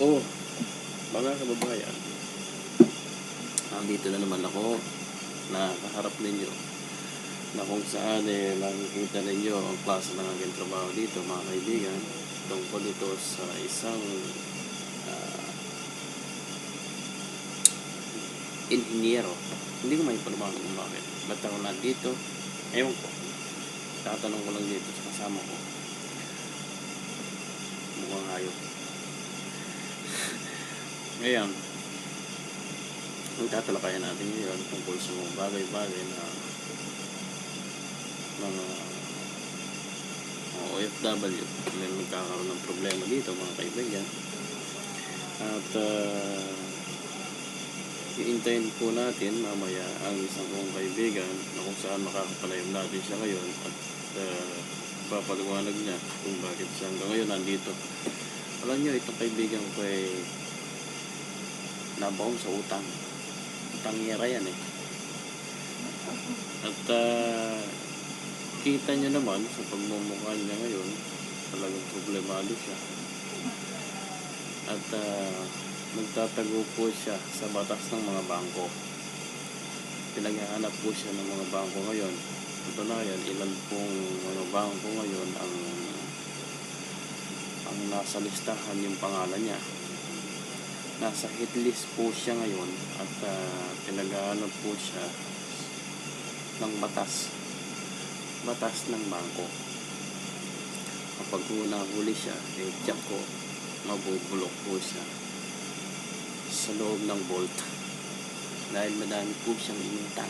Oh, mga kababayan, nandito na naman ako na kaharap ninyo na kung saan nakikita ninyo ang klase ng aking trabaho dito, mga kaibigan, tungkol ito sa isang inhinyero. Hindi ko may panabahan kung bakit. Ba't ako nandito? Ewan ko. Tatanong ko lang dito sa kasama ko. Mukhang hayop. Ngayon, ang tatalakayan natin ngayon tungkol sa mga bagay-bagay na mga OFW na nagkakaroon ng problema dito, mga kaibigan. At iintayin po natin mamaya ang isang kong kaibigan na kung saan makakapanayam natin siya ngayon at papaliwanag niya kung bakit siya hanggang ngayon nandito. Alam niyo, itong kaibigan ko ay nabaon sa utang. Utangyera yan eh. At kita niyo naman sa pagmumukha niya ngayon, talagang problemado siya. At nagtatago po siya sa batas ng mga bangko. Pinaghahanap po siya ng mga bangko ngayon. Ito na yan, ilan pong mga bangko ngayon ang nasa listahan yung pangalan niya. Nasa hit list po siya ngayon at pinaghahanap po siya ng batas ng bangko. Kapag nahuli siya, check ko, mabubulok po siya sa loob ng vault dahil madami po siyang inutang.